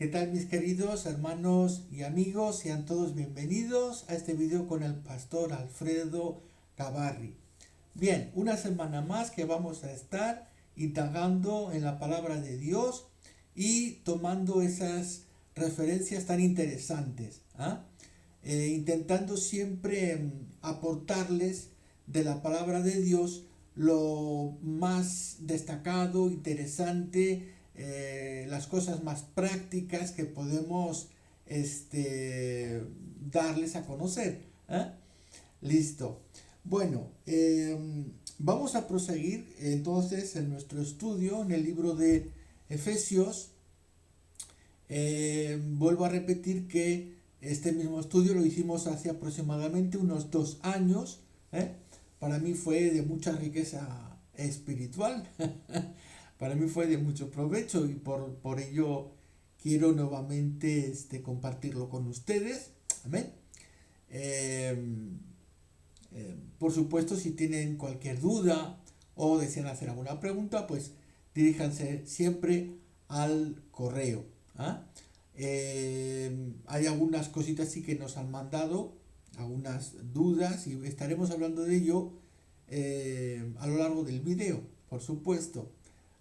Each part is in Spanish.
¿Qué tal mis queridos hermanos y amigos? Sean todos bienvenidos a este video con el pastor Alfredo Gavarri. Bien, una semana más que vamos a estar indagando en la palabra de Dios y tomando esas referencias tan interesantes, intentando siempre aportarles de la palabra de Dios lo más destacado, interesante, las cosas más prácticas que podemos darles a conocer. Listo. Bueno, vamos a proseguir entonces en nuestro estudio en el libro de Efesios. Vuelvo a repetir que este mismo estudio lo hicimos hace aproximadamente unos 2 años. Para mí fue de mucha riqueza espiritual. Para mí fue de mucho provecho y por ello quiero nuevamente compartirlo con ustedes. Amén. Por supuesto, si tienen cualquier duda o desean hacer alguna pregunta, pues diríjanse siempre al correo. Hay algunas cositas sí que nos han mandado, algunas dudas, y estaremos hablando de ello a lo largo del video, por supuesto.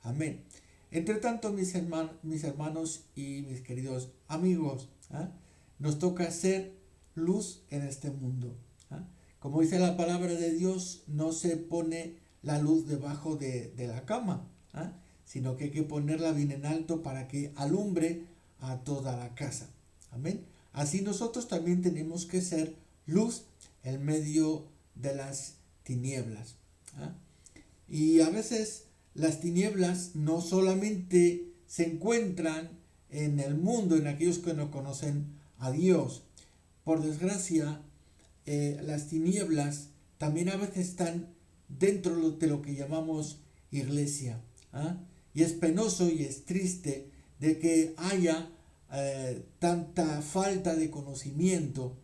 Amén. Entre tanto, mis hermanos y mis queridos amigos, nos toca ser luz en este mundo. Como dice la palabra de Dios, no se pone la luz debajo de la cama, sino que hay que ponerla bien en alto para que alumbre a toda la casa. Amén. Así nosotros también tenemos que ser luz en medio de las tinieblas. Y a veces las tinieblas no solamente se encuentran en el mundo, en aquellos que no conocen a Dios. Por desgracia, las tinieblas también a veces están dentro de lo que llamamos iglesia. Y es penoso y es triste de que haya tanta falta de conocimiento.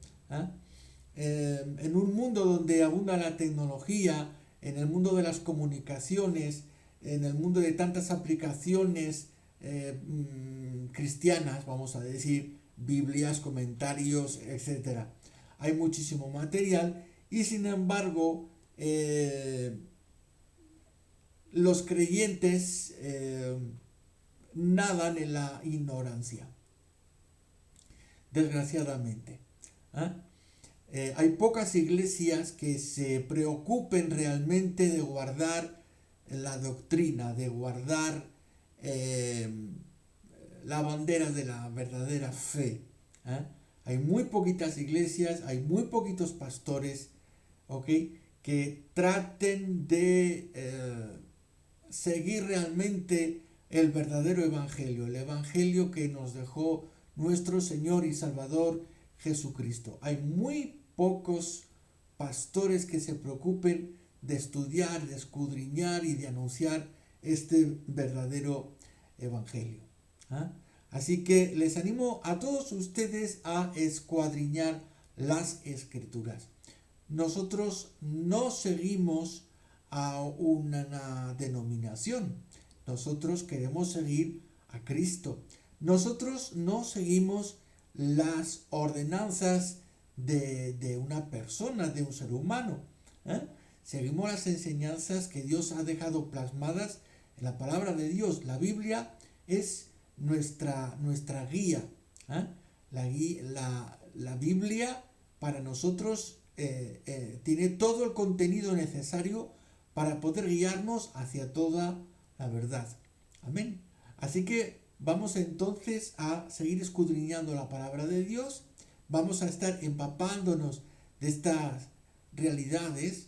En un mundo donde abunda la tecnología, en el mundo de las comunicaciones, en el mundo de tantas aplicaciones cristianas, vamos a decir, Biblias, comentarios, etc. Hay muchísimo material y sin embargo los creyentes nadan en la ignorancia, desgraciadamente. Hay pocas iglesias que se preocupen realmente de guardar la doctrina, de guardar la bandera de la verdadera fe. Hay muy poquitas iglesias, hay muy poquitos pastores, que traten de seguir realmente el verdadero evangelio, el evangelio que nos dejó nuestro Señor y Salvador Jesucristo. Hay muy pocos pastores que se preocupen de estudiar, de escudriñar y de anunciar este verdadero evangelio. Así que les animo a todos ustedes a escuadriñar las escrituras. Nosotros no seguimos a una denominación. Nosotros queremos seguir a Cristo. Nosotros no seguimos las ordenanzas de una persona, de un ser humano. Seguimos las enseñanzas que Dios ha dejado plasmadas en la palabra de Dios. La Biblia es nuestra guía. La Biblia para nosotros tiene todo el contenido necesario para poder guiarnos hacia toda la verdad. Amén. Así que vamos entonces a seguir escudriñando la palabra de Dios. Vamos a estar empapándonos de estas realidades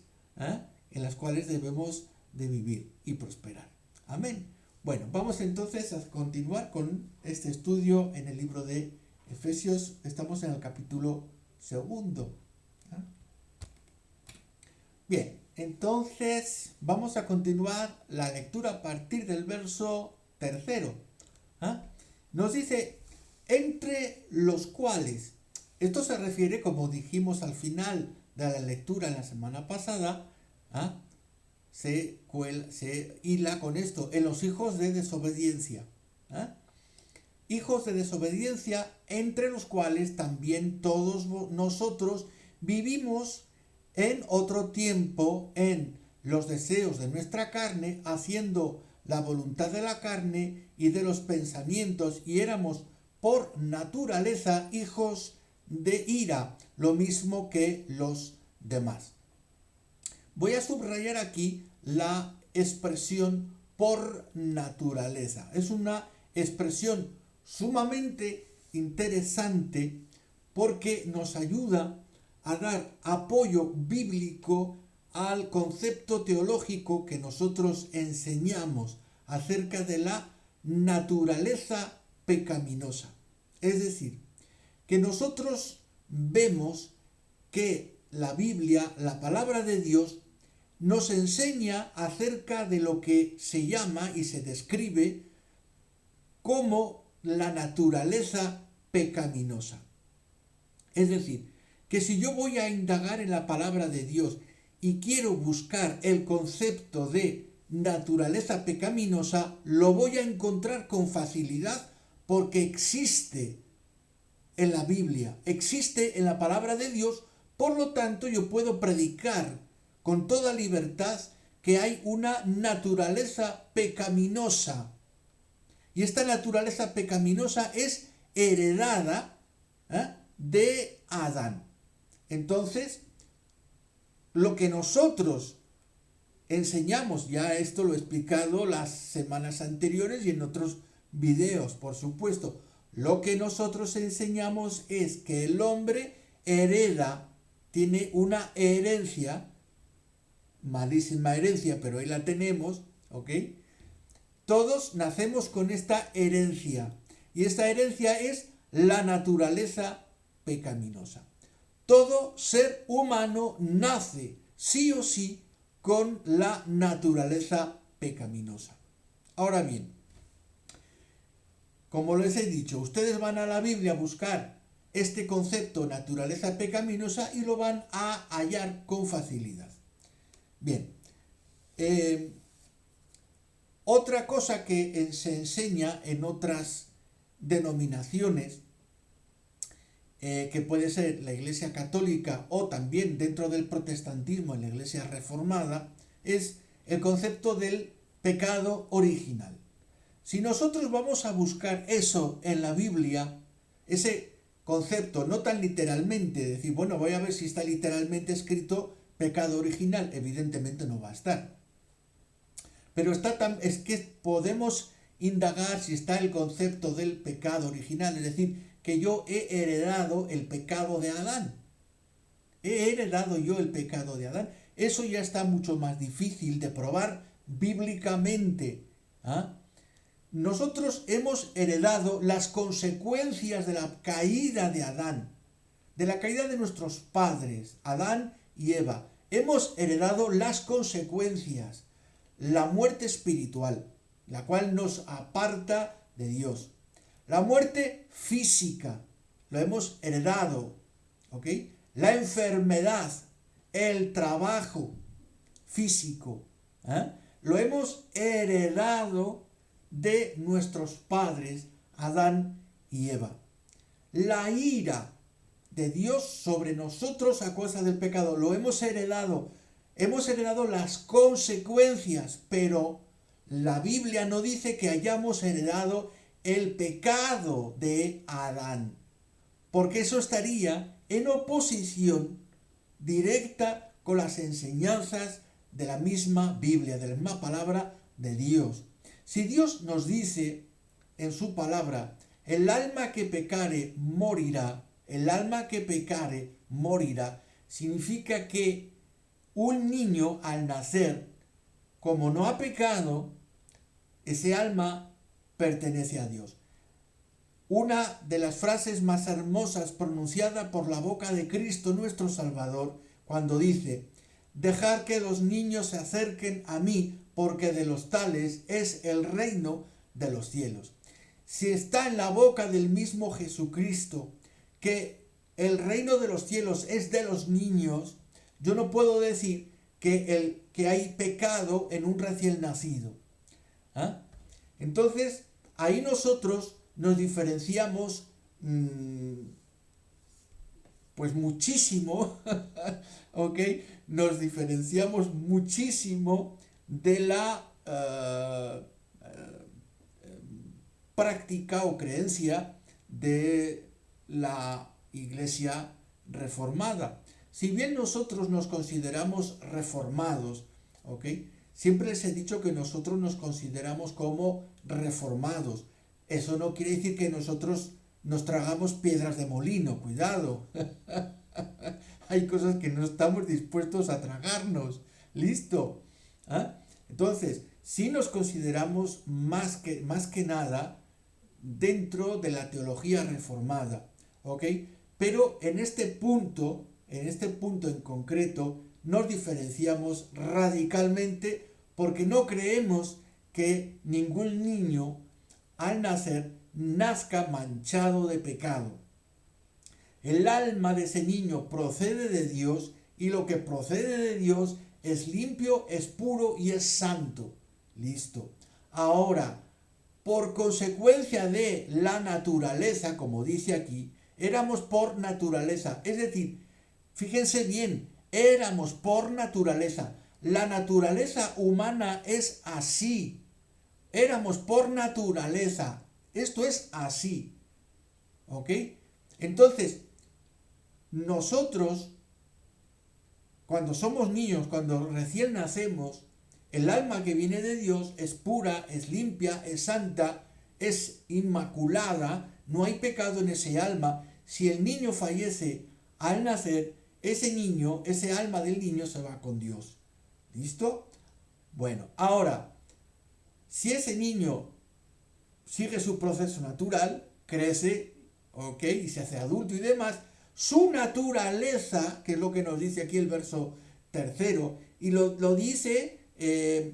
en las cuales debemos de vivir y prosperar. Amén. Bueno, vamos entonces a continuar con este estudio en el libro de Efesios. Estamos en el capítulo 2. Bien, entonces vamos a continuar la lectura a partir del verso 3. Nos dice, entre los cuales, esto se refiere, como dijimos al final de la lectura en la semana pasada, se hila con esto, en los hijos de desobediencia. hijos de desobediencia, entre los cuales también todos nosotros vivimos en otro tiempo en los deseos de nuestra carne, haciendo la voluntad de la carne y de los pensamientos, y éramos por naturaleza hijos de ira, lo mismo que los demás. Voy a subrayar aquí la expresión por naturaleza. Es una expresión sumamente interesante porque nos ayuda a dar apoyo bíblico al concepto teológico que nosotros enseñamos acerca de la naturaleza pecaminosa. Es decir, que nosotros vemos que la Biblia, la palabra de Dios, nos enseña acerca de lo que se llama y se describe como la naturaleza pecaminosa. Es decir, que si yo voy a indagar en la palabra de Dios y quiero buscar el concepto de naturaleza pecaminosa, lo voy a encontrar con facilidad porque existe en la Biblia, existe en la palabra de Dios. Por lo tanto, yo puedo predicar con toda libertad que hay una naturaleza pecaminosa. Y esta naturaleza pecaminosa es heredada de Adán. Entonces, lo que nosotros enseñamos, ya esto lo he explicado las semanas anteriores y en otros videos, por supuesto, lo que nosotros enseñamos es que el hombre hereda, tiene una herencia, malísima herencia, pero ahí la tenemos, ¿ok? Todos nacemos con esta herencia, y esta herencia es la naturaleza pecaminosa. Todo ser humano nace, sí o sí, con la naturaleza pecaminosa. Ahora bien, como les he dicho, ustedes van a la Biblia a buscar este concepto naturaleza pecaminosa y lo van a hallar con facilidad. Bien, otra cosa que se enseña en otras denominaciones, que puede ser la Iglesia Católica o también dentro del protestantismo en la Iglesia Reformada, es el concepto del pecado original. Si nosotros vamos a buscar eso en la Biblia, ese concepto, no tan literalmente, decir, bueno, voy a ver si está literalmente escrito pecado original, evidentemente no va a estar. Pero es que podemos indagar si está el concepto del pecado original, es decir, que yo he heredado el pecado de Adán. He heredado yo el pecado de Adán. Eso ya está mucho más difícil de probar bíblicamente. Nosotros hemos heredado las consecuencias de la caída de Adán, de la caída de nuestros padres, Adán y Eva. Hemos heredado las consecuencias, la muerte espiritual, la cual nos aparta de Dios. La muerte física, lo hemos heredado, ¿ok? La enfermedad, el trabajo físico, lo hemos heredado de nuestros padres, Adán y Eva. La ira de Dios sobre nosotros a causa del pecado, lo hemos heredado. Hemos heredado las consecuencias, pero la Biblia no dice que hayamos heredado el pecado de Adán, porque eso estaría en oposición directa con las enseñanzas de la misma Biblia, de la misma palabra de Dios. Si Dios nos dice en su palabra, el alma que pecare morirá, el alma que pecare morirá, significa que un niño al nacer, como no ha pecado, ese alma pertenece a Dios. Una de las frases más hermosas pronunciada por la boca de Cristo nuestro Salvador, cuando dice, dejad que los niños se acerquen a mí, porque de los tales es el reino de los cielos. Si está en la boca del mismo Jesucristo que el reino de los cielos es de los niños, yo no puedo decir que hay pecado en un recién nacido. Entonces, ahí nosotros nos diferenciamos pues muchísimo, ¿ok? Nos diferenciamos muchísimo de la práctica o creencia de la Iglesia reformada. Si bien nosotros nos consideramos reformados, ¿ok? Siempre les he dicho que nosotros nos consideramos como reformados. Eso no quiere decir que nosotros nos tragamos piedras de molino, cuidado. Hay cosas que no estamos dispuestos a tragarnos. ¿Listo? ¿Ah? Entonces, sí nos consideramos más que nada dentro de la teología reformada, ¿ok? Pero en este punto en concreto, nos diferenciamos radicalmente porque no creemos que ningún niño al nacer nazca manchado de pecado. El alma de ese niño procede de Dios y lo que procede de Dios es limpio, es puro y es santo. Listo. Ahora, por consecuencia de la naturaleza, como dice aquí, éramos por naturaleza. Es decir, fíjense bien, éramos por naturaleza. La naturaleza humana es así. Éramos por naturaleza. Esto es así. ¿Ok? Entonces, nosotros, cuando somos niños, cuando recién nacemos, el alma que viene de Dios es pura, es limpia, es santa, es inmaculada, no hay pecado en ese alma. Si el niño fallece al nacer, ese niño, ese alma del niño se va con Dios. ¿Listo? Bueno, ahora, si ese niño sigue su proceso natural, crece, ¿ok? Y se hace adulto y demás, su naturaleza, que es lo que nos dice aquí el verso 3, y lo dice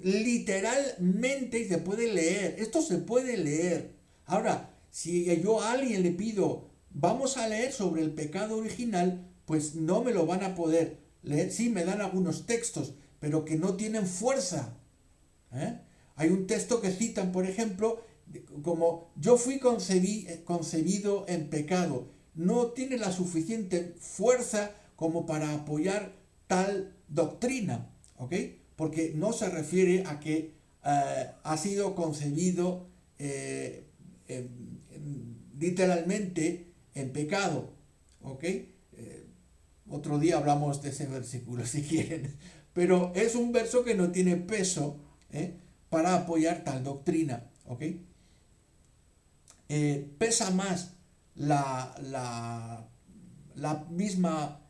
literalmente y se puede leer. Esto se puede leer. Ahora, si yo a alguien le pido, vamos a leer sobre el pecado original, pues no me lo van a poder leer. Sí, me dan algunos textos, pero que no tienen fuerza. Hay un texto que citan, por ejemplo, como yo fui concebido en pecado. No tiene la suficiente fuerza como para apoyar tal doctrina, ¿ok? Porque no se refiere a que ha sido concebido literalmente en pecado, ¿ok? Otro día hablamos de ese versículo si quieren, pero es un verso que no tiene peso para apoyar tal doctrina, ¿ok? Pesa más la misma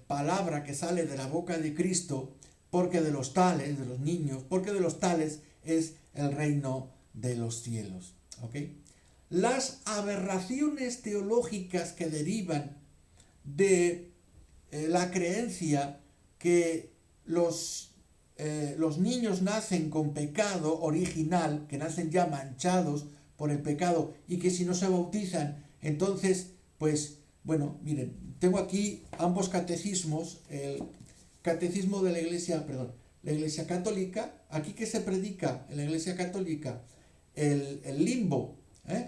palabra que sale de la boca de Cristo, porque de los tales, de los niños, porque de los tales es el reino de los cielos. ¿Ok? Las aberraciones teológicas que derivan de la creencia que los niños nacen con pecado original, que nacen ya manchados por el pecado y que si no se bautizan, entonces, pues, bueno, miren, tengo aquí ambos catecismos, el catecismo de la Iglesia, perdón, la Iglesia Católica, aquí que se predica en la Iglesia Católica, el limbo,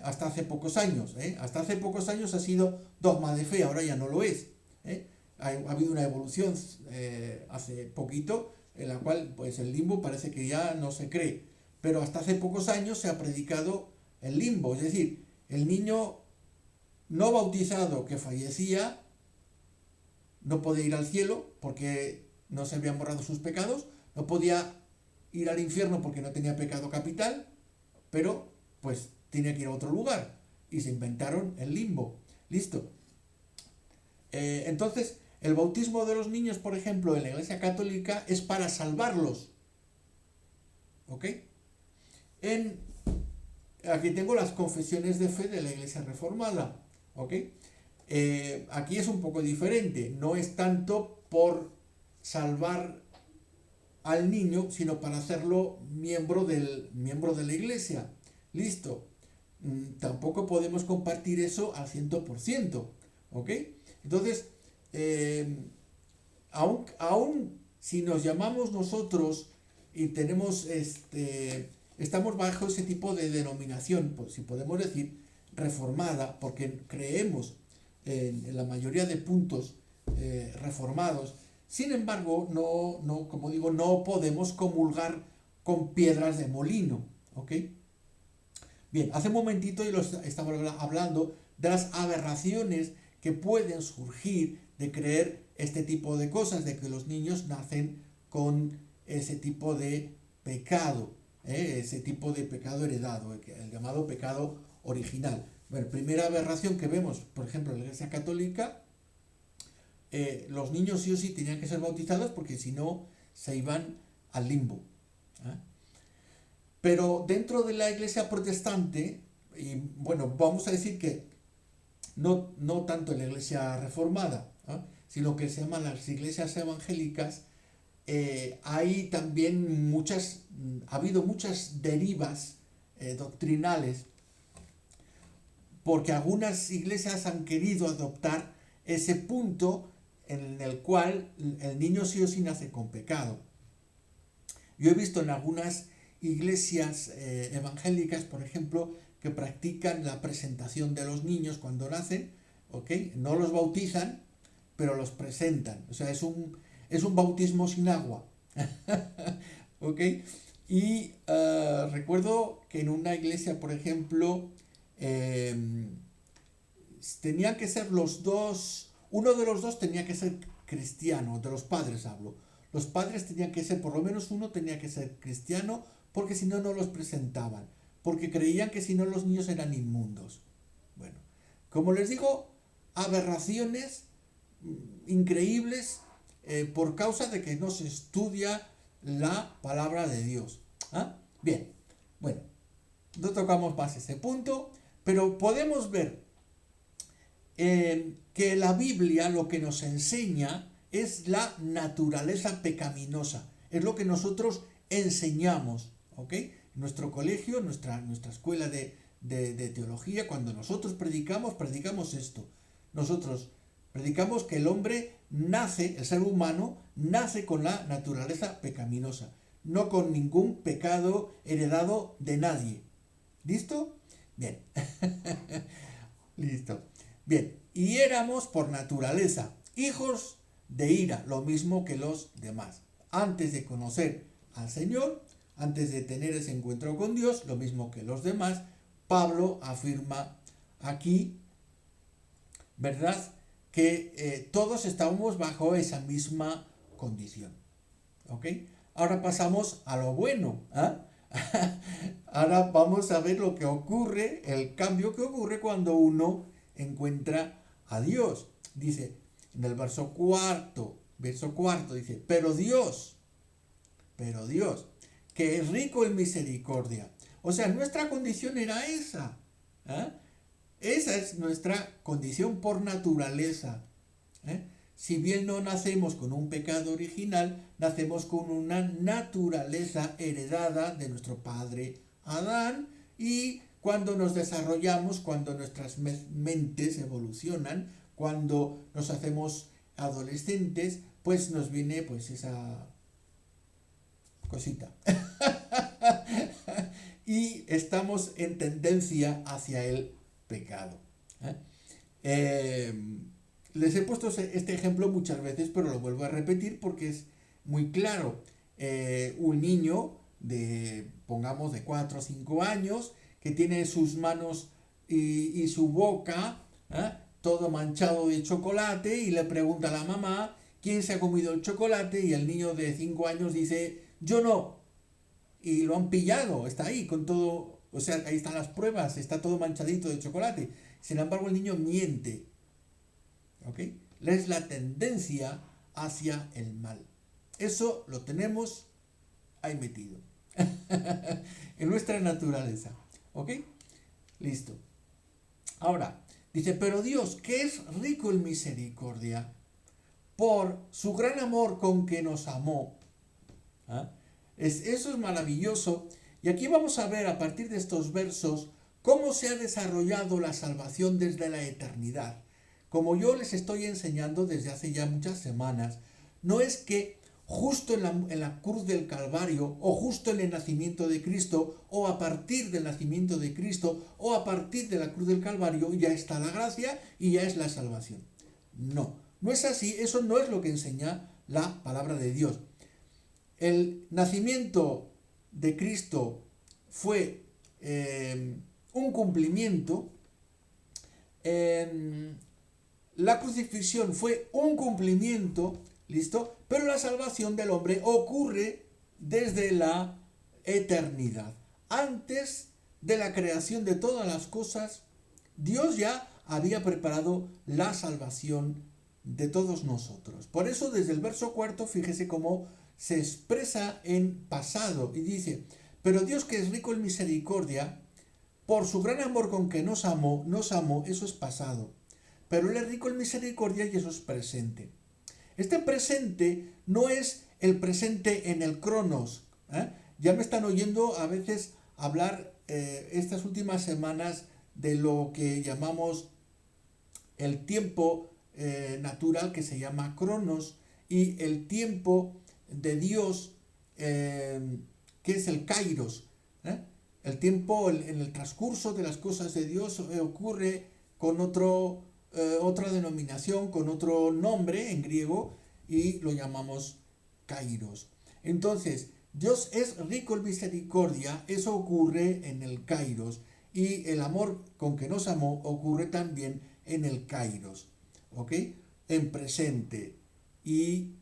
hasta hace pocos años, hasta hace pocos años ha sido dogma de fe, ahora ya no lo es, ha habido una evolución hace poquito, en la cual pues el limbo parece que ya no se cree, pero hasta hace pocos años se ha predicado el limbo, es decir, el niño no bautizado que fallecía no podía ir al cielo porque no se habían borrado sus pecados, no podía ir al infierno porque no tenía pecado capital, pero pues tenía que ir a otro lugar y se inventaron el limbo. Listo. Entonces, el bautismo de los niños, por ejemplo, en la Iglesia Católica es para salvarlos. ¿Ok? Aquí tengo las confesiones de fe de la Iglesia Reformada. ¿Ok? Aquí es un poco diferente. No es tanto por salvar al niño, sino para hacerlo miembro de la Iglesia. Listo. Tampoco podemos compartir eso al 100%. ¿Ok? Entonces, aún si nos llamamos nosotros y tenemos estamos bajo ese tipo de denominación, pues, si podemos decir, reformada, porque creemos en la mayoría de puntos reformados. Sin embargo, como digo, no podemos comulgar con piedras de molino, ¿ok? Bien, hace un momentito yo estaba hablando de las aberraciones que pueden surgir de creer este tipo de cosas, de que los niños nacen con ese tipo de pecado, ese tipo de pecado heredado, el llamado pecado original. Bueno, primera aberración que vemos, por ejemplo, en la Iglesia Católica, los niños sí o sí tenían que ser bautizados porque si no se iban al limbo. Pero dentro de la Iglesia protestante, y bueno, vamos a decir que no tanto en la Iglesia reformada, sino que se llaman las iglesias evangélicas, hay también ha habido muchas derivas doctrinales, porque algunas iglesias han querido adoptar ese punto en el cual el niño sí o sí nace con pecado. Yo he visto en algunas iglesias evangélicas, por ejemplo, que practican la presentación de los niños cuando nacen, ¿ok? No los bautizan, pero los presentan. O sea, es un bautismo sin agua. ¿Ok? Y recuerdo que en una iglesia, por ejemplo, tenían que ser los dos, uno de los dos tenía que ser cristiano, de los padres hablo. Los padres tenían que ser, por lo menos uno tenía que ser cristiano, porque si no, no los presentaban. Porque creían que si no, los niños eran inmundos. Bueno, como les digo, aberraciones increíbles por causa de que no se estudia la palabra de Dios. Bien, bueno, no tocamos más ese punto, pero podemos ver que la Biblia lo que nos enseña es la naturaleza pecaminosa, es lo que nosotros enseñamos, ¿ok? En nuestro colegio, nuestra escuela de teología, cuando nosotros predicamos esto. Nosotros predicamos que el hombre nace, el ser humano, nace con la naturaleza pecaminosa, no con ningún pecado heredado de nadie. ¿Listo? Bien. Listo. Bien. Y éramos por naturaleza hijos de ira, lo mismo que los demás. Antes de conocer al Señor, antes de tener ese encuentro con Dios, lo mismo que los demás, Pablo afirma aquí, ¿verdad?, que todos estábamos bajo esa misma condición. ¿Ok? Ahora pasamos a lo bueno. Ahora vamos a ver lo que ocurre, el cambio que ocurre cuando uno encuentra a Dios. Dice, en el verso cuarto, dice, pero Dios, que es rico en misericordia. O sea, nuestra condición era esa. Esa es nuestra condición por naturaleza. Si bien no nacemos con un pecado original, nacemos con una naturaleza heredada de nuestro padre Adán, y cuando nos desarrollamos, cuando nuestras mentes evolucionan, cuando nos hacemos adolescentes, pues nos viene pues esa cosita. Y estamos en tendencia hacia el pecado. Les he puesto este ejemplo muchas veces, pero lo vuelvo a repetir porque es muy claro. Un niño pongamos de 4 o 5 años, que tiene sus manos y su boca todo manchado de chocolate, y le pregunta a la mamá quién se ha comido el chocolate, y el niño de 5 años dice, yo no. Y lo han pillado, está ahí con todo, o sea, ahí están las pruebas, está todo manchadito de chocolate. Sin embargo, el niño miente. ¿Ok? Es la tendencia hacia el mal. Eso lo tenemos ahí metido. En nuestra naturaleza. ¿Ok? Listo. Ahora, dice, pero Dios, que es rico en misericordia, por su gran amor con que nos amó. Eso es maravilloso. Y aquí vamos a ver a partir de estos versos cómo se ha desarrollado la salvación desde la eternidad. Como yo les estoy enseñando desde hace ya muchas semanas, no es que justo en la cruz del Calvario, o justo en el nacimiento de Cristo, o a partir del nacimiento de Cristo, o a partir de la cruz del Calvario, ya está la gracia y ya es la salvación. No, no es así, eso no es lo que enseña la palabra de Dios. El nacimiento de Cristo fue un cumplimiento, la crucifixión fue un cumplimiento, ¿listo? Pero la salvación del hombre ocurre desde la eternidad. Antes de la creación de todas las cosas, Dios ya había preparado la salvación de todos nosotros. Por eso desde el verso 4, fíjese cómo se expresa en pasado y dice: pero Dios, que es rico en misericordia, por su gran amor con que nos amó, eso es pasado. Pero Él es rico en misericordia y eso es presente. Este presente no es el presente en el cronos. Ya me están oyendo a veces hablar estas últimas semanas de lo que llamamos el tiempo natural, que se llama cronos, y el tiempo de Dios, que es el kairos. El tiempo en el transcurso de las cosas de Dios ocurre con otra denominación, con otro nombre en griego, y lo llamamos kairos. Entonces, Dios es rico en misericordia, eso ocurre en el kairos, y el amor con que nos amó ocurre también en el kairos, ¿ok? En presente y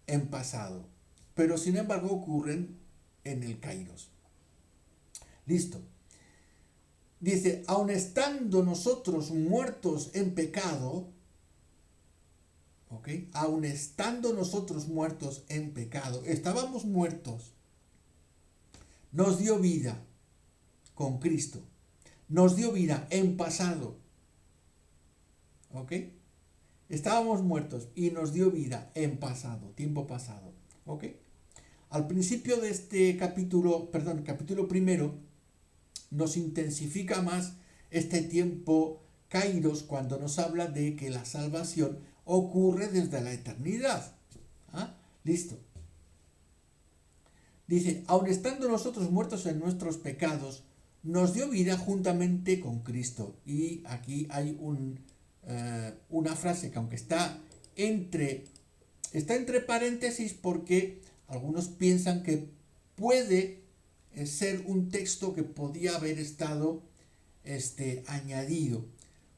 en pasado, pero sin embargo ocurren en el kairos. Listo. Dice: aun estando nosotros muertos en pecado, ¿ok? Aun estando nosotros muertos en pecado, estábamos muertos, nos dio vida con Cristo, nos dio vida en pasado, ¿ok? Estábamos muertos y nos dio vida en pasado, tiempo pasado, ¿ok? Al principio de este capítulo primero, nos intensifica más este tiempo kairos cuando nos habla de que la salvación ocurre desde la eternidad. Listo. Dice: aun estando nosotros muertos en nuestros pecados, nos dio vida juntamente con Cristo. Y aquí hay una frase que, aunque está entre paréntesis, porque algunos piensan que puede ser un texto que podía haber estado añadido.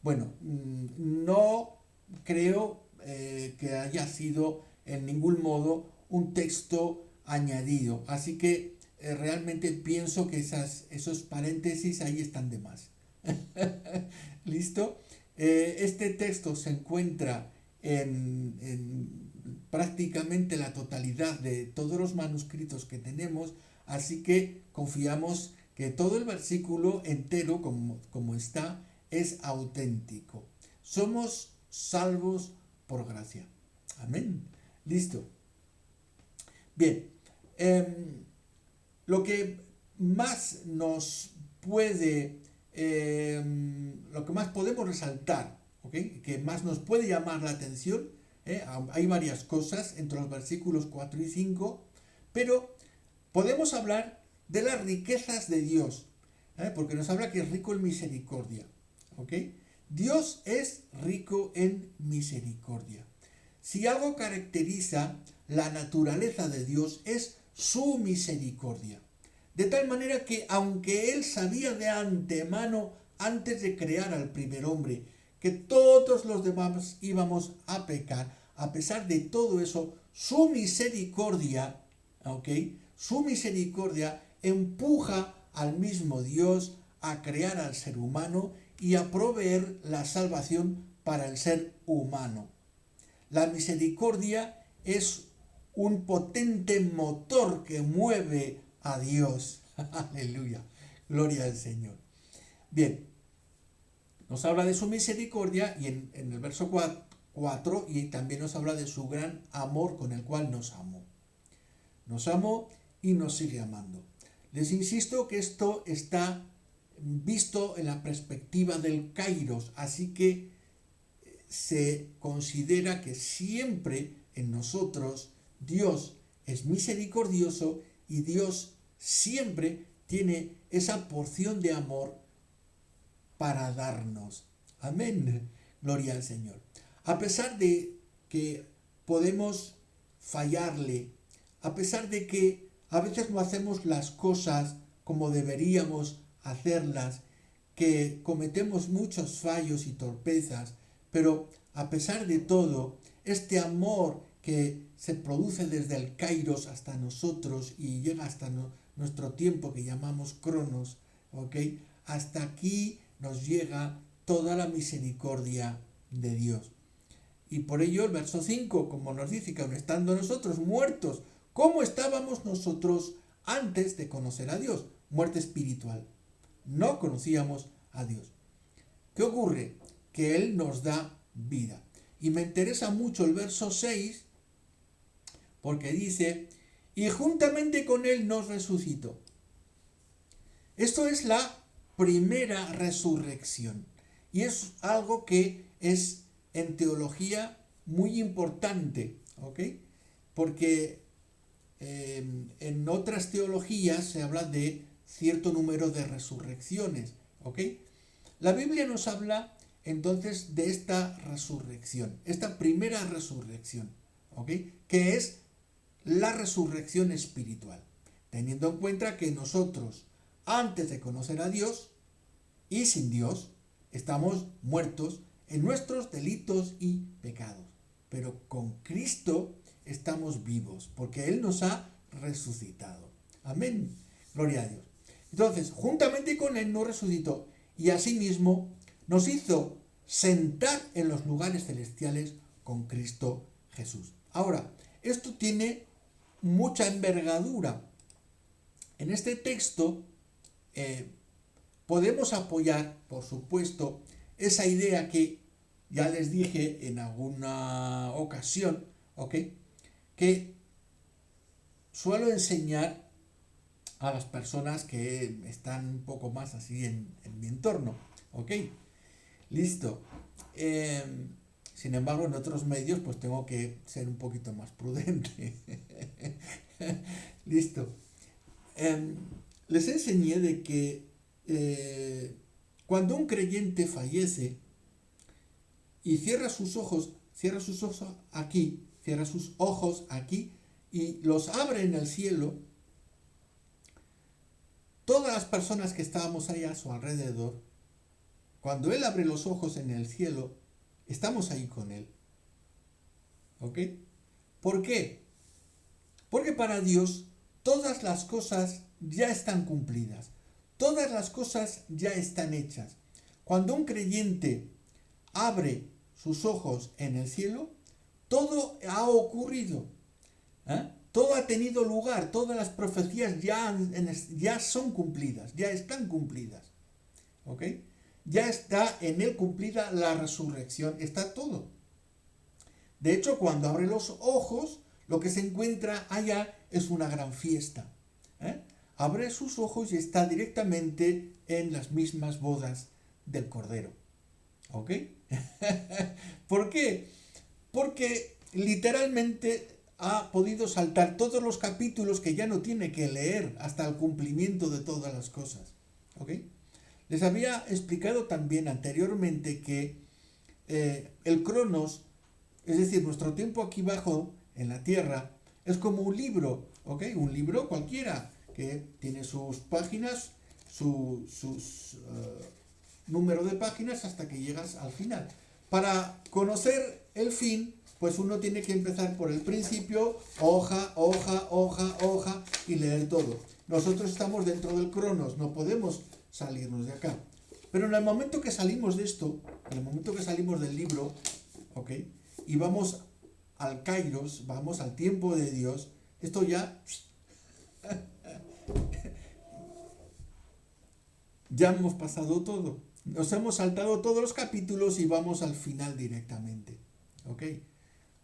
Bueno, no creo que haya sido en ningún modo un texto añadido, así que realmente pienso que esos paréntesis ahí están de más. ¿Listo? Este texto se encuentra en prácticamente la totalidad de todos los manuscritos que tenemos, así que confiamos que todo el versículo entero, como está, es auténtico. Somos salvos por gracia. Amén. Listo. Bien. Lo que más nos puede, lo que más podemos resaltar, ¿okay?, que más nos puede llamar la atención, hay varias cosas entre los versículos 4 y 5, pero podemos hablar de las riquezas de Dios, porque nos habla que es rico en misericordia. ¿Okay? Dios es rico en misericordia. Si algo caracteriza la naturaleza de Dios es su misericordia. De tal manera que, aunque Él sabía de antemano, antes de crear al primer hombre, que todos los demás íbamos a pecar, a pesar de todo eso, su misericordia, ¿ok?, su misericordia empuja al mismo Dios a crear al ser humano y a proveer la salvación para el ser humano. La misericordia es un potente motor que mueve a Dios. Aleluya. Gloria al Señor. Bien. Nos habla de su misericordia y en el verso 4 y también nos habla de su gran amor con el cual nos amó. Nos amó y nos sigue amando. Les insisto que esto está visto en la perspectiva del kairos, así que se considera que siempre en nosotros Dios es misericordioso y Dios siempre tiene esa porción de amor para darnos. Amén. Gloria al Señor. A pesar de que podemos fallarle, a pesar de que a veces no hacemos las cosas como deberíamos hacerlas, que cometemos muchos fallos y torpezas, pero a pesar de todo, este amor que se produce desde el Kairos hasta nosotros y llega hasta nuestro tiempo que llamamos Cronos, ¿ok? Hasta aquí nos llega toda la misericordia de Dios. Y por ello el verso 5, como nos dice, que aun estando nosotros muertos, ¿cómo estábamos nosotros antes de conocer a Dios? Muerte espiritual. No conocíamos a Dios. ¿Qué ocurre? Que Él nos da vida. Y me interesa mucho el verso 6, porque dice, y juntamente con Él nos resucitó. Esto es la primera resurrección. Y es algo que es en teología muy importante, ¿ok? Porque en otras teologías se habla de cierto número de resurrecciones, ¿ok? La Biblia nos habla entonces de esta resurrección, esta primera resurrección, ¿ok? Que es la resurrección espiritual, teniendo en cuenta que nosotros, antes de conocer a Dios y sin Dios, estamos muertos en nuestros delitos y pecados. Pero con Cristo estamos vivos, porque Él nos ha resucitado. Amén. Gloria a Dios. Entonces, juntamente con Él nos resucitó y asimismo nos hizo sentar en los lugares celestiales con Cristo Jesús. Ahora, esto tiene mucha envergadura. En este texto podemos apoyar, por supuesto, esa idea que ya les dije en alguna ocasión, ¿ok? Que suelo enseñar a las personas que están un poco más así en mi entorno, ¿ok? Listo. Sin embargo, en otros medios pues tengo que ser un poquito más prudente. Listo. Les enseñé de que cuando un creyente fallece y cierra sus ojos aquí y los abre en el cielo, todas las personas que estábamos ahí a su alrededor, cuando Él abre los ojos en el cielo, estamos ahí con Él. ¿Ok? ¿Por qué? Porque para Dios todas las cosas ya están cumplidas. Todas las cosas ya están hechas. Cuando un creyente abre sus ojos en el cielo, todo ha ocurrido. Todo ha tenido lugar. Todas las profecías ya son cumplidas, ya están cumplidas. ¿Ok? Ya está en Él cumplida la resurrección, está todo. De hecho, cuando abre los ojos, lo que se encuentra allá es una gran fiesta. Abre sus ojos y está directamente en las mismas bodas del Cordero. ¿Ok? ¿Por qué? Porque literalmente ha podido saltar todos los capítulos que ya no tiene que leer hasta el cumplimiento de todas las cosas. ¿Ok? Les había explicado también anteriormente que el Cronos, es decir, nuestro tiempo aquí abajo en la Tierra, es como un libro, ¿ok? Un libro cualquiera que tiene sus páginas, sus número de páginas hasta que llegas al final. Para conocer el fin, pues uno tiene que empezar por el principio, hoja y leer todo. Nosotros estamos dentro del Cronos, no podemos salirnos de acá. Pero en el momento que salimos de esto, en el momento que salimos del libro, ¿ok? Y vamos al Kairos, vamos al tiempo de Dios, esto ya ya hemos pasado todo. Nos hemos saltado todos los capítulos y vamos al final directamente. ¿Ok?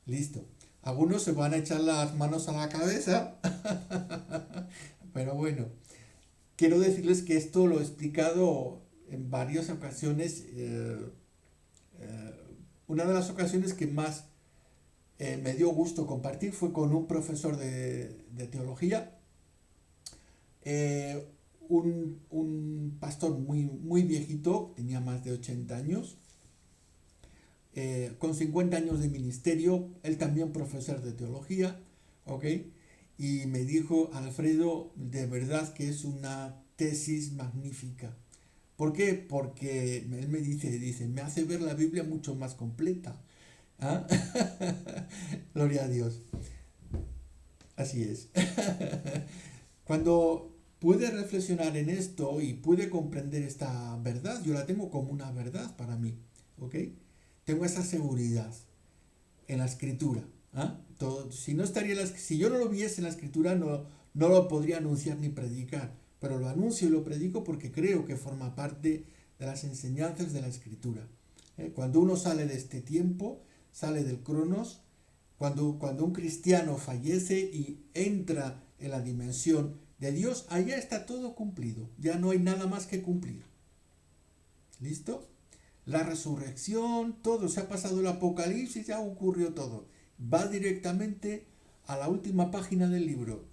Listo. Algunos se van a echar las manos a la cabeza, pero bueno, quiero decirles que esto lo he explicado en varias ocasiones. Una de las ocasiones que más me dio gusto compartir fue con un profesor de teología, eh, un pastor muy viejito, tenía más de 80 años, con 50 años de ministerio, él también profesor de teología, ¿ok? Y me dijo, Alfredo, de verdad que es una tesis magnífica. ¿Por qué? Porque él me dice, me hace ver la Biblia mucho más completa. ¿Ah? Gloria a Dios. Así es. Cuando pude reflexionar en esto y pude comprender esta verdad, yo la tengo como una verdad para mí, ¿ok? Tengo esa seguridad en la escritura. ¿Ah? Si no estaría si yo no lo viese en la escritura, no lo podría anunciar ni predicar, pero lo anuncio y lo predico porque creo que forma parte de las enseñanzas de la escritura. Cuando uno sale de este tiempo, sale del cronos, cuando un cristiano fallece y entra en la dimensión de Dios, allá está todo cumplido, ya no hay nada más que cumplir. ¿Listo? La resurrección, todo, se ha pasado el Apocalipsis, ya ocurrió todo. Va directamente a la última página del libro.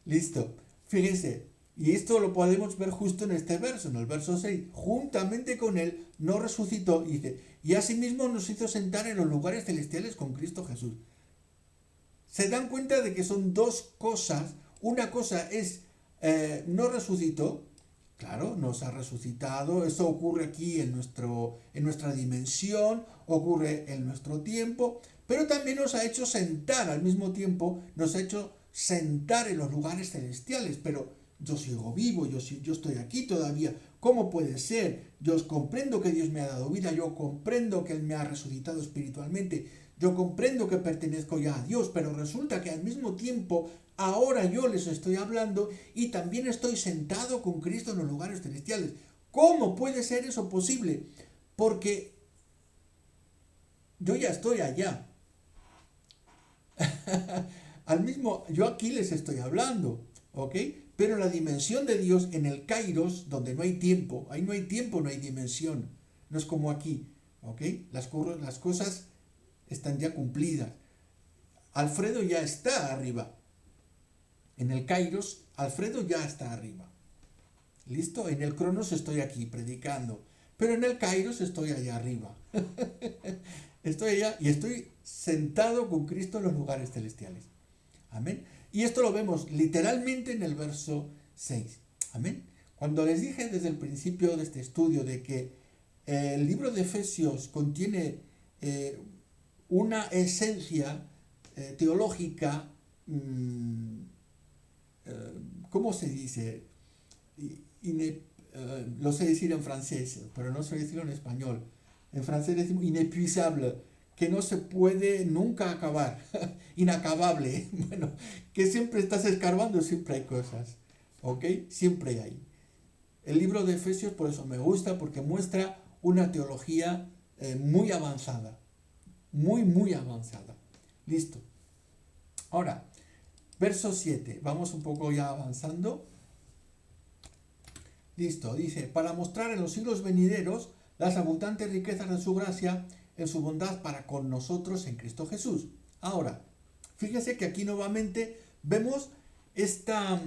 Listo. Fíjense, y esto lo podemos ver justo en este verso, en el verso 6. Juntamente con él nos resucitó, y dice, y asimismo nos hizo sentar en los lugares celestiales con Cristo Jesús. Se dan cuenta de que son dos cosas. Una cosa es, nos resucitó, claro, nos ha resucitado, eso ocurre aquí en nuestra dimensión, ocurre en nuestro tiempo, pero también nos ha hecho sentar al mismo tiempo, nos ha hecho sentar en los lugares celestiales, pero yo sigo vivo, yo estoy aquí todavía, ¿cómo puede ser? Yo comprendo que Dios me ha dado vida, yo comprendo que Él me ha resucitado espiritualmente, yo comprendo que pertenezco ya a Dios, pero resulta que al mismo tiempo ahora yo les estoy hablando y también estoy sentado con Cristo en los lugares celestiales. ¿Cómo puede ser eso posible? Porque yo ya estoy allá. Yo aquí les estoy hablando, ¿ok? Pero la dimensión de Dios en el Kairos, donde no hay tiempo, ahí no hay tiempo, no hay dimensión. No es como aquí, ¿ok? Las cosas están ya cumplidas. Alfredo ya está arriba. En el Kairos, Alfredo ya está arriba. ¿Listo? En el Cronos estoy aquí predicando, pero en el Kairos estoy allá arriba. Estoy allá y estoy sentado con Cristo en los lugares celestiales. Amén. Y esto lo vemos literalmente en el verso 6. Amén. Cuando les dije desde el principio de este estudio de que el libro de Efesios contiene una esencia teológica, ¿cómo se dice? Lo sé decir en francés, pero no sé decirlo en español. En francés decimos inépuisable, que no se puede nunca acabar, inacabable, bueno, que siempre estás escarbando, siempre hay cosas, ¿ok? Siempre hay. El libro de Efesios por eso me gusta, porque muestra una teología muy avanzada, muy avanzada. Listo. Ahora, verso 7, vamos un poco ya avanzando. Listo, dice, para mostrar en los siglos venideros las abundantes riquezas de su gracia en su bondad para con nosotros en Cristo Jesús. Ahora, fíjese que aquí nuevamente vemos esta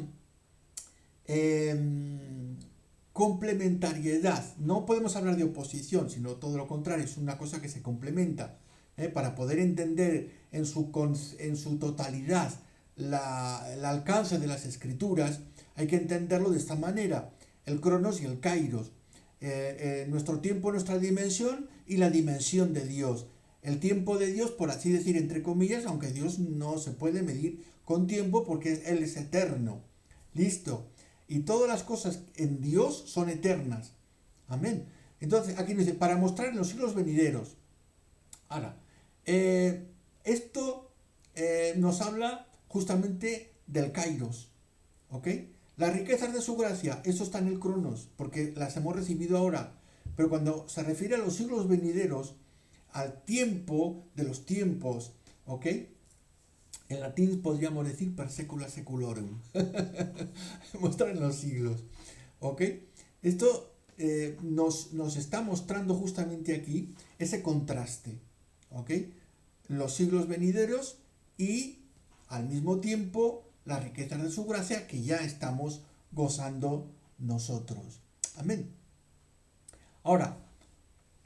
complementariedad. No podemos hablar de oposición, sino todo lo contrario, es una cosa que se complementa. Para poder entender en su totalidad el alcance de las escrituras, hay que entenderlo de esta manera. El cronos y el kairos. Nuestro tiempo, nuestra dimensión y la dimensión de Dios. El tiempo de Dios, por así decir, entre comillas, aunque Dios no se puede medir con tiempo porque Él es eterno. Listo. Y todas las cosas en Dios son eternas. Amén. Entonces, aquí nos dice, para mostrar en los siglos venideros. Ahora, esto nos habla justamente del kairos. ¿Ok? Las riquezas de su gracia, eso está en el cronos, porque las hemos recibido ahora. Pero cuando se refiere a los siglos venideros, al tiempo de los tiempos, ¿ok? En latín podríamos decir per secula seculorum. Mostrar en los siglos, ¿ok? Esto nos está mostrando justamente aquí ese contraste, ¿ok? los siglos venideros y al mismo tiempo las riquezas de su gracia que ya estamos gozando nosotros. Amén. Ahora,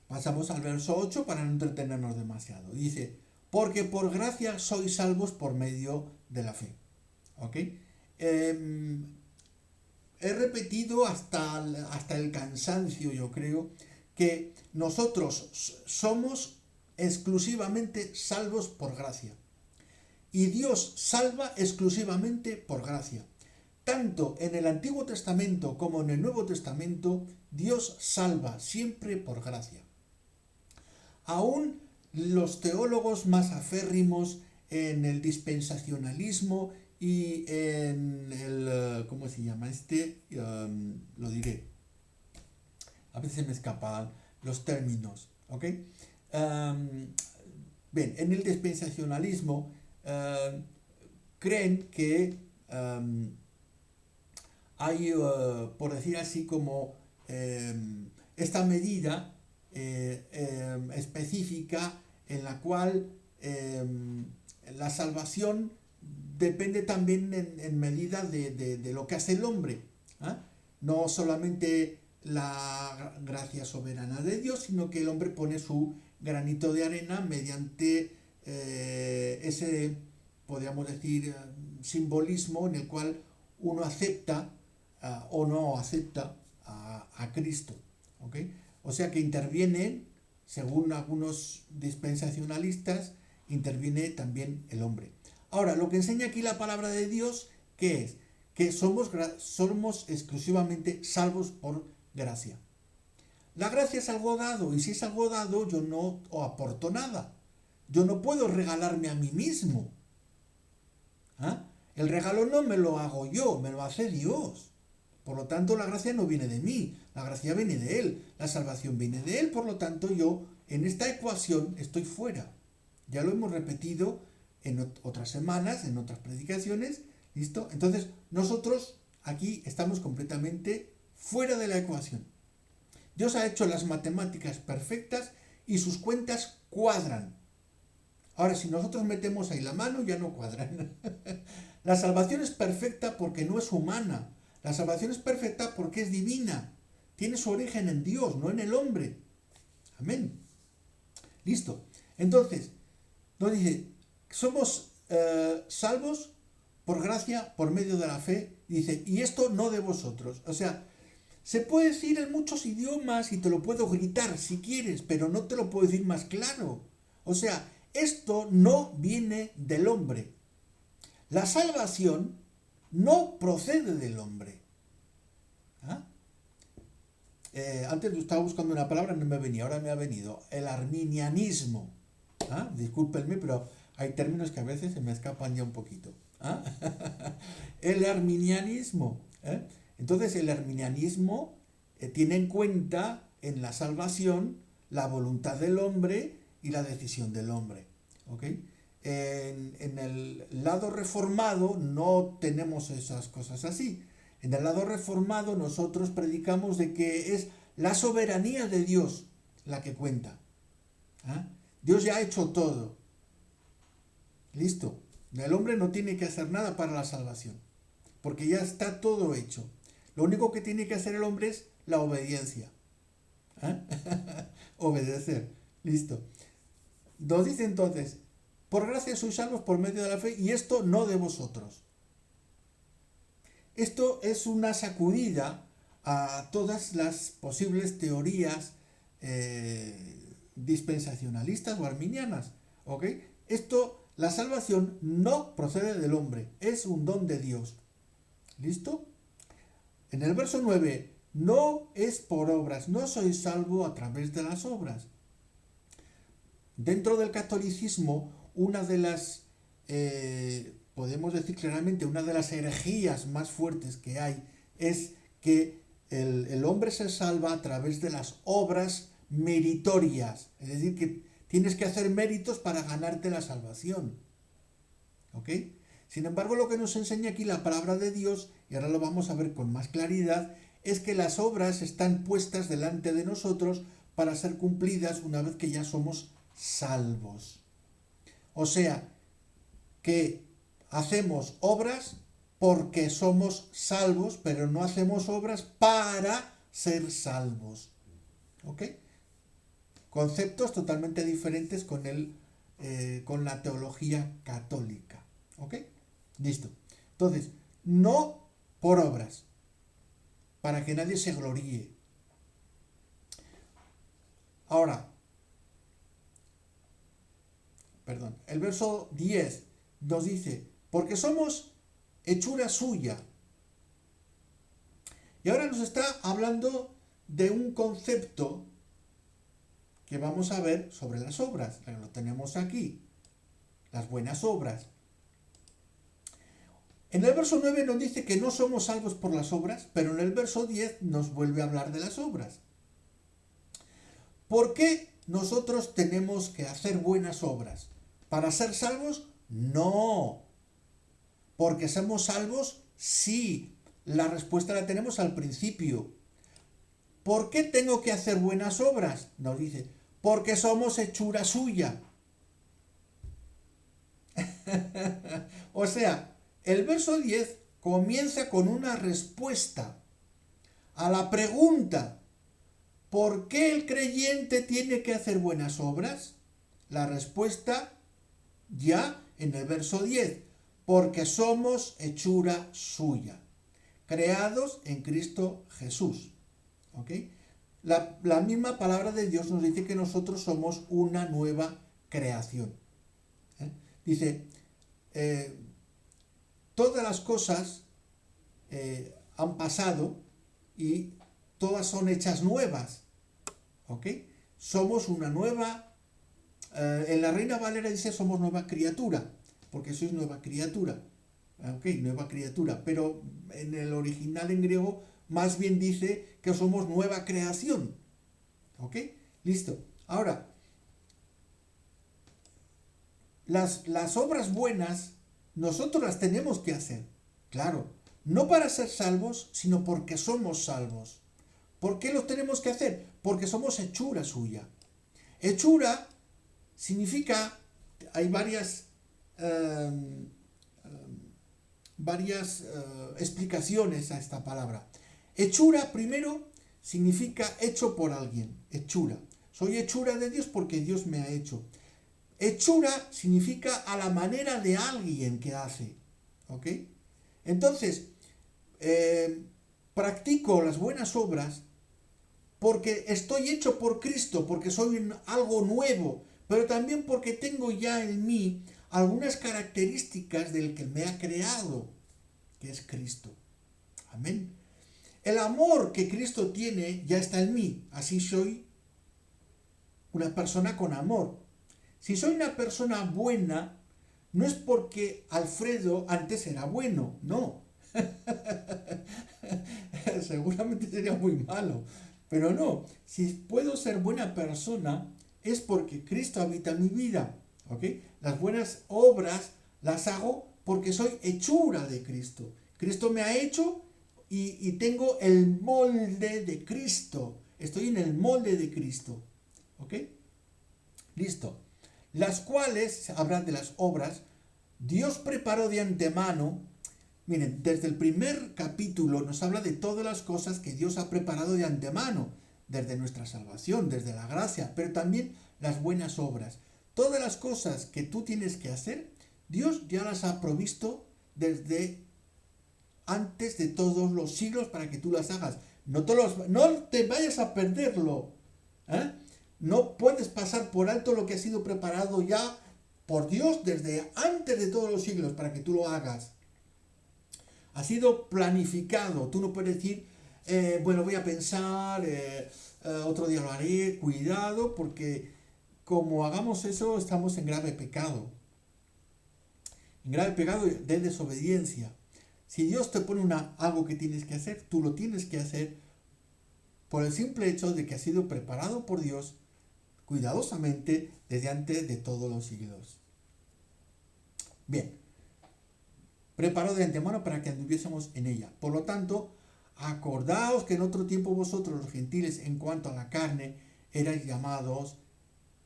pasamos al verso 8 para no entretenernos demasiado. Dice, porque por gracia sois salvos por medio de la fe. ¿Ok? He repetido hasta el cansancio, yo creo, que nosotros somos exclusivamente salvos por gracia. Y Dios salva exclusivamente por gracia. Tanto en el Antiguo Testamento como en el Nuevo Testamento, Dios salva siempre por gracia. Aún los teólogos más aférrimos en el dispensacionalismo y en el, ¿cómo se llama lo diré. A veces me escapan los términos, ¿ok? Bien, en el dispensacionalismo creen que hay, por decir así, como esta medida específica en la cual la salvación depende también en medida de lo que hace el hombre. No solamente la gracia soberana de Dios, sino que el hombre pone su granito de arena mediante ese, podríamos decir, simbolismo en el cual uno acepta o no acepta a Cristo. ¿Okay? O sea que interviene, según algunos dispensacionalistas, interviene también el hombre. Ahora, lo que enseña aquí la palabra de Dios, ¿qué es? Que somos exclusivamente salvos por gracia. La gracia es algo dado, y si es algo dado, yo no aporto nada. Yo no puedo regalarme a mí mismo. El regalo no me lo hago yo, me lo hace Dios. Por lo tanto, la gracia no viene de mí, la gracia viene de Él, la salvación viene de Él, por lo tanto yo en esta ecuación estoy fuera. Ya lo hemos repetido en otras semanas, en otras predicaciones, ¿listo? Entonces, nosotros aquí estamos completamente fuera de la ecuación. Dios ha hecho las matemáticas perfectas y sus cuentas cuadran. Ahora, si nosotros metemos ahí la mano, ya no cuadran. La salvación es perfecta porque no es humana. La salvación es perfecta porque es divina. Tiene su origen en Dios, no en el hombre. Amén. Listo. Entonces, nos dice, somos salvos por gracia, por medio de la fe. Dice, y esto no de vosotros. O sea, se puede decir en muchos idiomas y te lo puedo gritar si quieres, pero no te lo puedo decir más claro. O sea, esto no viene del hombre. La salvación no procede del hombre. Antes estaba buscando una palabra, no me venía, ahora me ha venido. El arminianismo. Discúlpenme, pero hay términos que a veces se me escapan ya un poquito. El arminianismo. Entonces el arminianismo tiene en cuenta en la salvación la voluntad del hombre y la decisión del hombre. ¿Okay? En el lado reformado no tenemos esas cosas así. En el lado reformado nosotros predicamos de que es la soberanía de Dios la que cuenta. Dios ya ha hecho todo. Listo. El hombre no tiene que hacer nada para la salvación, porque ya está todo hecho. Lo único que tiene que hacer el hombre es la obediencia. Obedecer. Listo. Nos dice entonces, por gracia sois salvos por medio de la fe, y esto no de vosotros. Esto es una sacudida a todas las posibles teorías dispensacionalistas o arminianas. ¿Ok? La salvación no procede del hombre, es un don de Dios. ¿Listo? En el verso 9, no es por obras, no sois salvo a través de las obras. Dentro del catolicismo, una de las, podemos decir claramente, una de las herejías más fuertes que hay es que el hombre se salva a través de las obras meritorias. Es decir, que tienes que hacer méritos para ganarte la salvación. ¿Ok? Sin embargo, lo que nos enseña aquí la palabra de Dios, y ahora lo vamos a ver con más claridad, es que las obras están puestas delante de nosotros para ser cumplidas una vez que ya somos salvos. O sea, que hacemos obras porque somos salvos, pero no hacemos obras para ser salvos. ¿Ok? Conceptos totalmente diferentes con la teología católica. ¿Ok? Listo. Entonces, no por obras, para que nadie se gloríe. Ahora, perdón, el verso 10 nos dice, porque somos hechura suya. Y ahora nos está hablando de un concepto que vamos a ver sobre las obras. Lo tenemos aquí, las buenas obras. En el verso 9 nos dice que no somos salvos por las obras, pero en el verso 10 nos vuelve a hablar de las obras. ¿Por qué nosotros tenemos que hacer buenas obras? ¿Para ser salvos? No. ¿Porque somos salvos? Sí. La respuesta la tenemos al principio. ¿Por qué tengo que hacer buenas obras? Nos dice, porque somos hechura suya. O sea, el verso 10 comienza con una respuesta a la pregunta, ¿por qué el creyente tiene que hacer buenas obras? La respuesta ya en el verso 10, porque somos hechura suya, creados en Cristo Jesús. ¿Ok? La misma palabra de Dios nos dice que nosotros somos una nueva creación. Dice, todas las cosas han pasado y todas son hechas nuevas. ¿Ok? Somos una nueva... en la Reina Valera dice somos nueva criatura, porque sois nueva criatura. ¿Ok? Nueva criatura. Pero en el original en griego más bien dice que somos nueva creación. ¿Ok? Listo. Ahora, las obras buenas nosotros las tenemos que hacer. Claro, no para ser salvos, sino porque somos salvos. ¿Por qué los tenemos que hacer? Porque somos hechura suya. Hechura significa, hay varias explicaciones a esta palabra. Hechura, primero, significa hecho por alguien, hechura. Soy hechura de Dios porque Dios me ha hecho. Hechura significa a la manera de alguien que hace. ¿Ok? Entonces, practico las buenas obras porque estoy hecho por Cristo, porque soy algo nuevo, pero también porque tengo ya en mí algunas características del que me ha creado, que es Cristo. Amén. El amor que Cristo tiene ya está en mí, así soy una persona con amor. Si soy una persona buena, no es porque Alfredo antes era bueno, no. Seguramente sería muy malo, pero no. Si puedo ser buena persona, es porque Cristo habita en mi vida. ¿Ok? Las buenas obras las hago porque soy hechura de Cristo. Cristo me ha hecho y tengo el molde de Cristo. Estoy en el molde de Cristo. ¿Ok? Listo. Las cuales, hablan de las obras, Dios preparó de antemano. Miren, desde el primer capítulo nos habla de todas las cosas que Dios ha preparado de antemano, desde nuestra salvación, desde la gracia, pero también las buenas obras. Todas las cosas que tú tienes que hacer, Dios ya las ha provisto desde antes de todos los siglos para que tú las hagas. No te vayas a perderlo. ¿Eh? No puedes pasar por alto lo que ha sido preparado ya por Dios desde antes de todos los siglos para que tú lo hagas. Ha sido planificado. Tú no puedes decir, bueno, voy a pensar, otro día lo haré, cuidado, porque como hagamos eso estamos en grave pecado. En grave pecado de desobediencia. Si Dios te pone algo que tienes que hacer, tú lo tienes que hacer por el simple hecho de que ha sido preparado por Dios cuidadosamente desde antes de todos los siglos. Bien, preparó de antemano para que anduviésemos en ella. Por lo tanto, acordaos que en otro tiempo vosotros los gentiles en cuanto a la carne erais llamados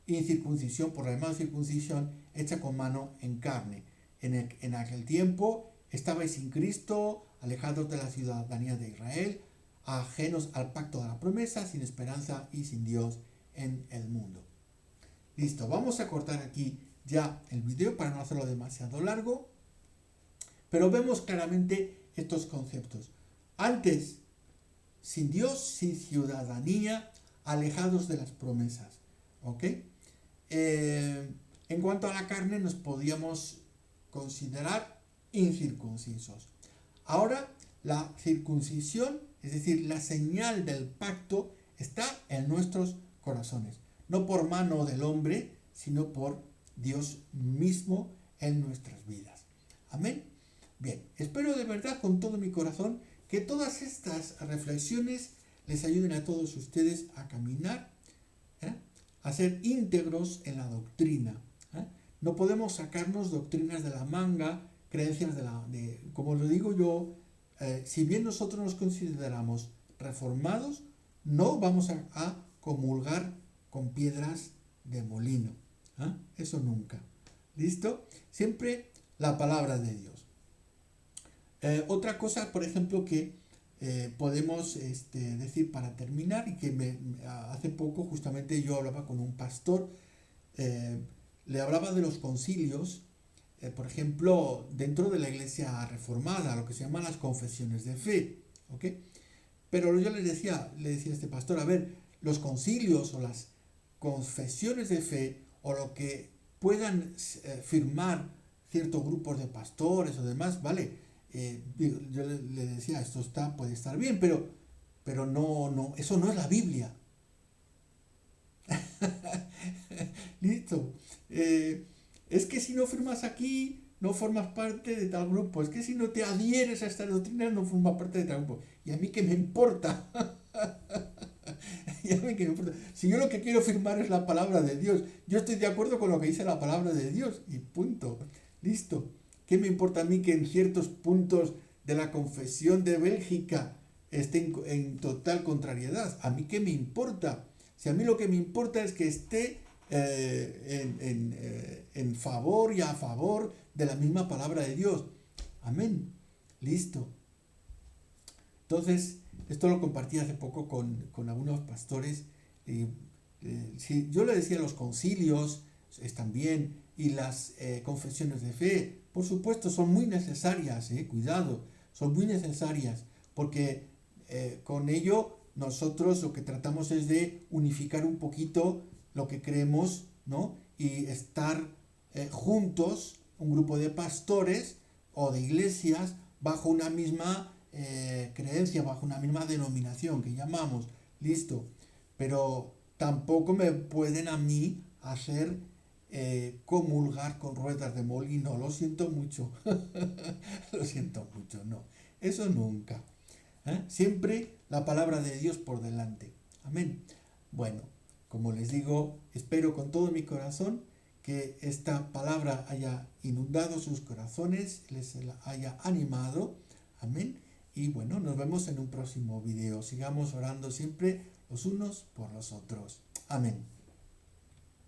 incircuncisión por la llamada circuncisión hecha con mano en carne. En aquel tiempo estabais sin Cristo, alejados de la ciudadanía de Israel, ajenos al pacto de la promesa, sin esperanza y sin Dios en el mundo. Listo, vamos a cortar aquí ya el video para no hacerlo demasiado largo, pero vemos claramente estos conceptos. Antes, sin Dios, sin ciudadanía, alejados de las promesas. ¿Ok? En cuanto a la carne, nos podíamos considerar incircuncisos. Ahora, la circuncisión, es decir, la señal del pacto, está en nuestros corazones. No por mano del hombre, sino por Dios mismo en nuestras vidas. Amén. Bien, espero de verdad con todo mi corazón que todas estas reflexiones les ayuden a todos ustedes a caminar, a ser íntegros en la doctrina. No podemos sacarnos doctrinas de la manga, creencias como lo digo yo, si bien nosotros nos consideramos reformados, no vamos a comulgar con piedras de molino. Eso nunca. ¿Listo? Siempre la palabra de Dios. Otra cosa, por ejemplo, que podemos decir para terminar, y que hace poco justamente yo hablaba con un pastor, le hablaba de los concilios, por ejemplo, dentro de la iglesia reformada, lo que se llaman las confesiones de fe, ¿ok? Pero yo le decía a este pastor, a ver, los concilios o las confesiones de fe, o lo que puedan firmar ciertos grupos de pastores o demás, ¿vale? Yo le decía, esto puede estar bien, pero no, eso no es la Biblia. Listo. Es que si no firmas aquí, no formas parte de tal grupo. Es que si no te adhieres a esta doctrina, no formas parte de tal grupo. ¿Y a mí qué me importa? ¿Y a mí qué me importa? Si yo lo que quiero firmar es la palabra de Dios, yo estoy de acuerdo con lo que dice la palabra de Dios y punto. Listo. ¿Qué me importa a mí que en ciertos puntos de la confesión de Bélgica estén en total contrariedad? ¿A mí qué me importa? Si a mí lo que me importa es que esté en favor y a favor de la misma palabra de Dios. Amén. Listo. Entonces, esto lo compartí hace poco con algunos pastores. Si yo le decía, los concilios están bien y las confesiones de fe, por supuesto, son muy necesarias, cuidado, son muy necesarias, porque con ello nosotros lo que tratamos es de unificar un poquito lo que creemos, ¿no? Y estar juntos, un grupo de pastores o de iglesias, bajo una misma creencia, bajo una misma denominación que llamamos, listo. Pero tampoco me pueden a mí hacer comulgar con ruedas de molino, lo siento mucho, lo siento mucho, no, eso nunca. Siempre la palabra de Dios por delante. Amén. Bueno, como les digo, espero con todo mi corazón que esta palabra haya inundado sus corazones, les haya animado. Amén. Y bueno, nos vemos en un próximo video. Sigamos orando siempre los unos por los otros. Amén.